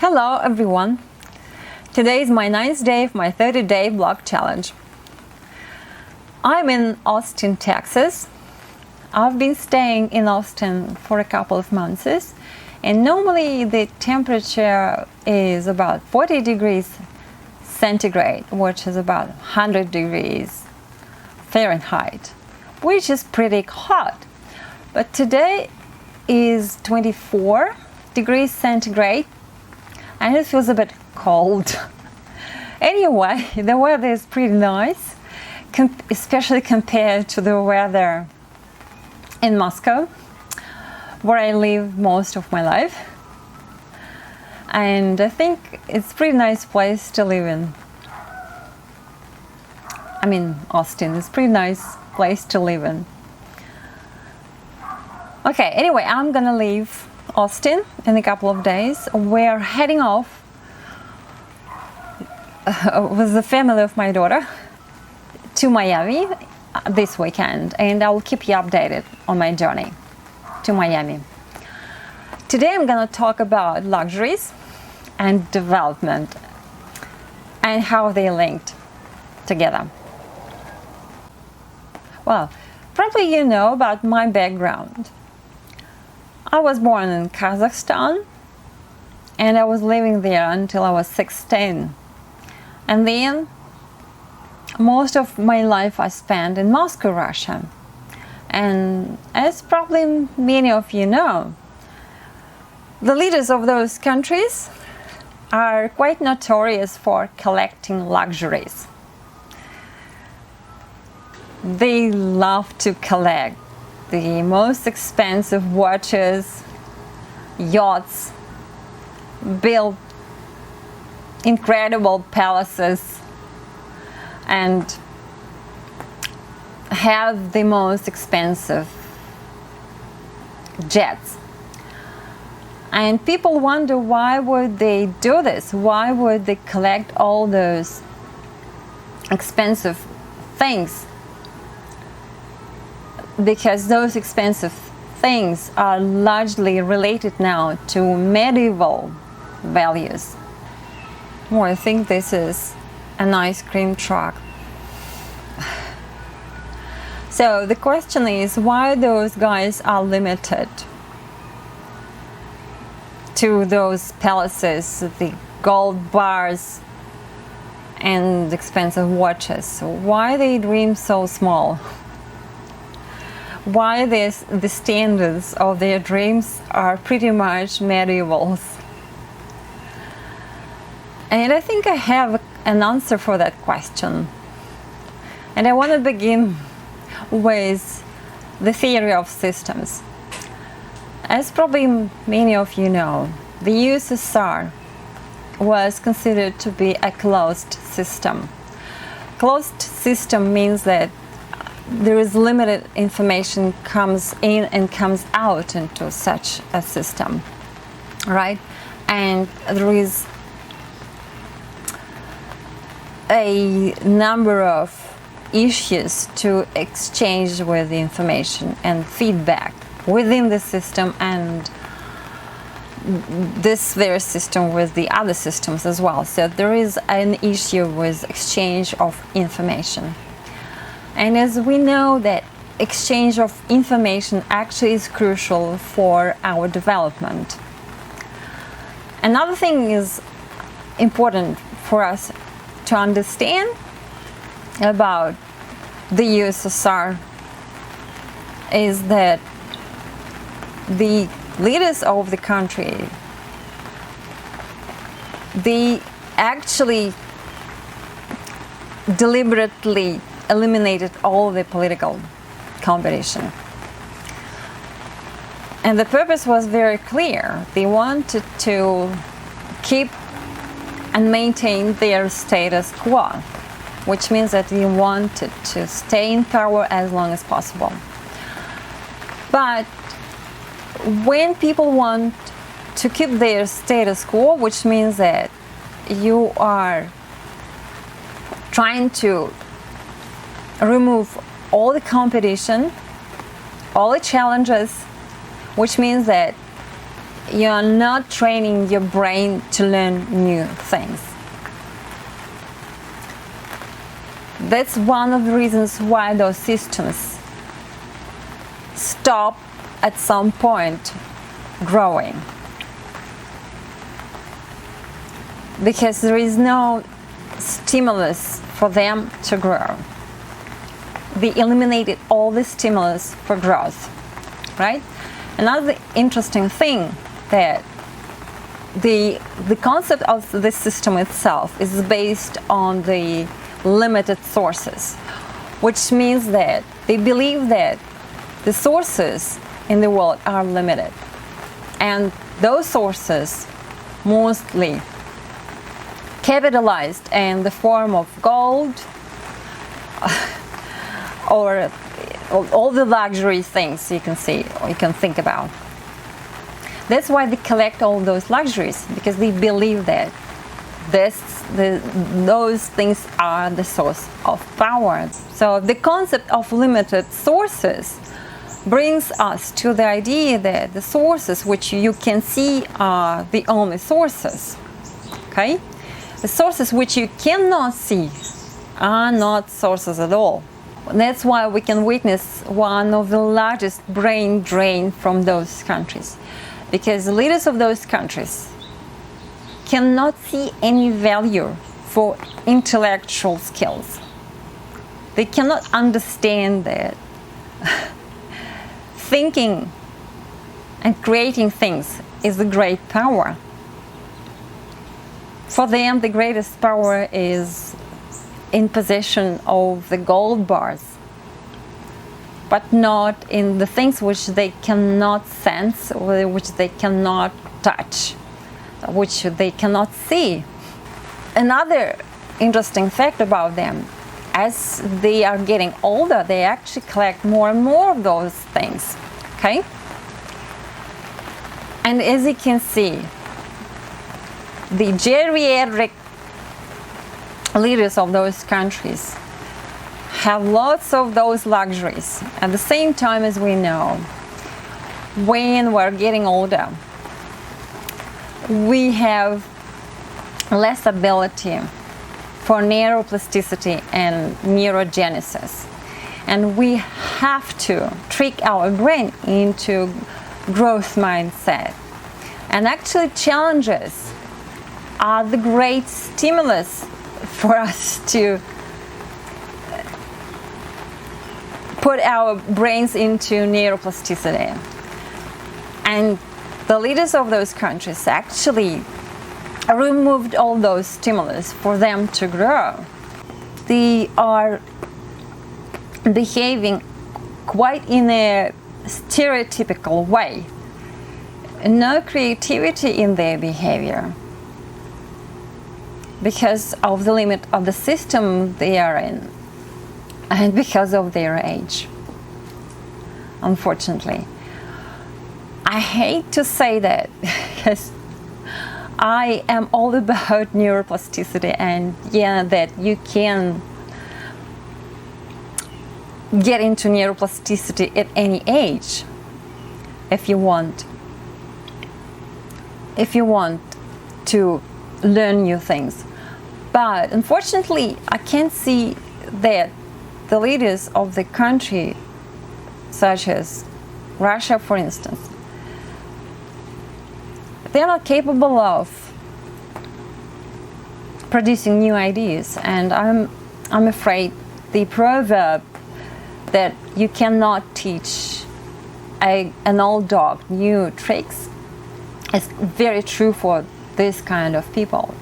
Hello everyone! Today is my 9th day of my 30-day blog challenge. I'm in Austin, Texas. I've been staying in Austin for a couple of months, and normally the temperature is about 40 degrees centigrade, which is about 100 degrees Fahrenheit, which is pretty hot. But today is 24 degrees centigrade, and it feels a bit cold. Anyway, the weather is pretty nice, especially compared to the weather in Moscow, where I live most of my life. And I think it's a pretty nice place to live in. I mean, Austin is a pretty nice place to live in. Okay, anyway, I'm gonna leave Austin in a couple of days. We're heading off with the family of my daughter to Miami this weekend, and I will keep you updated on my journey to Miami. Today I'm gonna talk about luxuries and development and how they linked together. Well, probably you know about my background. I was born in Kazakhstan, and I was living there until I was 16. And then most of my life I spent in Moscow, Russia. And as probably many of you know, the leaders of those countries are quite notorious for collecting luxuries. They love to collect the most expensive watches, yachts, build incredible palaces, and have the most expensive jets. And people wonder, why would they do this? Why would they collect all those expensive things? Because those expensive things are largely related now to medieval values. Oh, I think this is an ice cream truck. So the question is, why those guys are limited to those palaces, the gold bars and expensive watches? Why they dream so small? Why the standards of their dreams are pretty much medievals? And I think I have an answer for that question. And I want to begin with the theory of systems. As probably many of you know, the USSR was considered to be a closed system. Closed system means that there is limited information comes in and comes out into such a system, right? And there is a number of issues to exchange with the information and feedback within the system, and this very system with the other systems as well. So there is an issue with exchange of information. And as we know that exchange of information actually is crucial for our development. Another thing is important for us to understand about the USSR is that the leaders of the country, they actually deliberately eliminated all the political competition. And the purpose was very clear. They wanted to keep and maintain their status quo, which means that they wanted to stay in power as long as possible. But when people want to keep their status quo, which means that you are trying to remove all the competition, all the challenges, which means that you are not training your brain to learn new things. That's one of the reasons why those systems stop at some point growing. Because there is no stimulus for them to grow. They eliminated all the stimulus for growth, right? Another interesting thing that the concept of the system itself is based on the limited sources, which means that they believe that the sources in the world are limited, and those sources mostly capitalized in the form of gold or all the luxury things you can see or you can think about. That's why they collect all those luxuries, because they believe that those things are the source of power. So the concept of limited sources brings us to the idea that the sources which you can see are the only sources. Okay? The sources which you cannot see are not sources at all. That's why we can witness one of the largest brain drain from those countries, because the leaders of those countries cannot see any value for intellectual skills. They cannot understand that thinking and creating things is a great power. For them, the greatest power is in possession of the gold bars, but not in the things which they cannot sense or which they cannot touch, which they cannot see. Another interesting fact about them, as they are getting older, they actually collect more and more of those things. Okay? And as you can see, the geriatric leaders of those countries have lots of those luxuries. At the same time, as we know, when we're getting older, we have less ability for neuroplasticity and neurogenesis, and we have to trick our brain into growth mindset. And actually, challenges are the great stimulus for us to put our brains into neuroplasticity. And the leaders of those countries actually removed all those stimulus for them to grow. They are behaving quite in a stereotypical way. No creativity in their behavior, because of the limit of the system they are in and because of their age. Unfortunately, I hate to say that because I am all about neuroplasticity, and that you can get into neuroplasticity at any age if you want to learn new things. But unfortunately, I can't see that the leaders of the country, such as Russia, for instance, they're not capable of producing new ideas. And I'm afraid the proverb that you cannot teach an old dog new tricks is very true for this kind of people.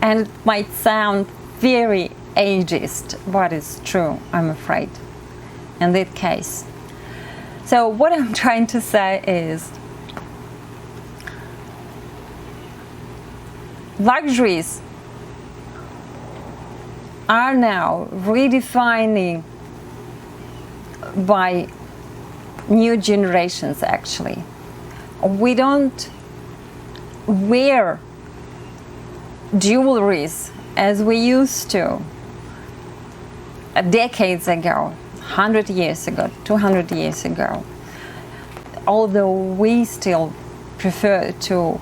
And it might sound very ageist, but it's true, I'm afraid, in that case. So what I'm trying to say is, luxuries are now redefining by new generations, actually. We don't wear jewelries as we used to decades ago, 100 years ago, 200 years ago. although we still prefer to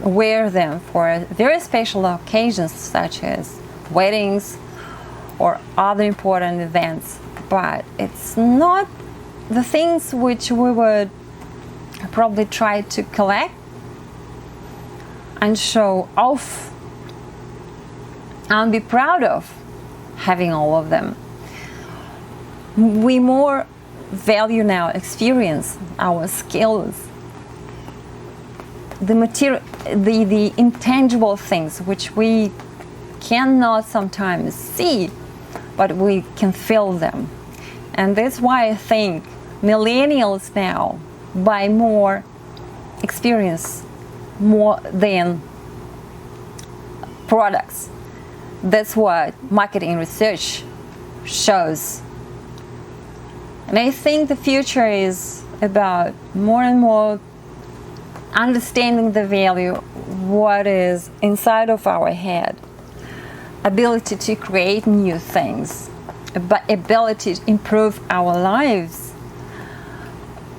wear them for very special occasions such as weddings or other important events, but it's not the things which we would probably try to collect and show off and be proud of having all of them. We more value now experience, our skills, the material, the intangible things which we cannot sometimes see, but we can feel them. And that's why I think millennials now buy more experience more than products. That's what marketing research shows. And I think the future is about more and more understanding the value, what is inside of our head, ability to create new things, ability to improve our lives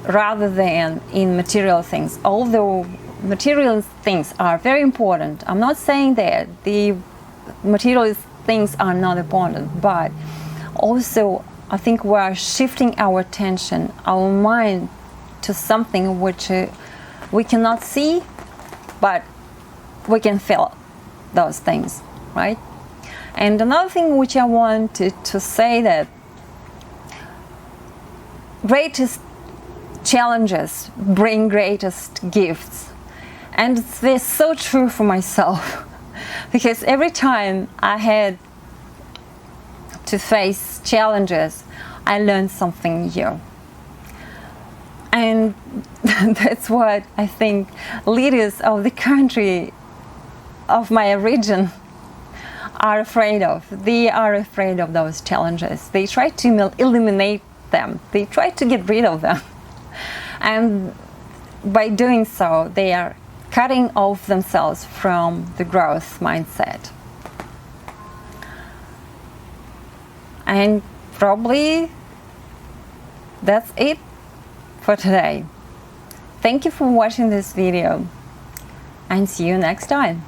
rather than in material things. Although material things are very important, I'm not saying that the material things are not important, but also I think we are shifting our attention, our mind to something which we cannot see, but we can feel those things, right? And another thing which I wanted to say, that greatest challenges bring greatest gifts. And it's so true for myself because every time I had to face challenges, I learned something new. And that's what I think leaders of the country, of my region, are afraid of. They are afraid of those challenges. They try to eliminate them. They try to get rid of them. And by doing so, they are cutting off themselves from the growth mindset. And probably that's it for today. Thank you for watching this video, and see you next time.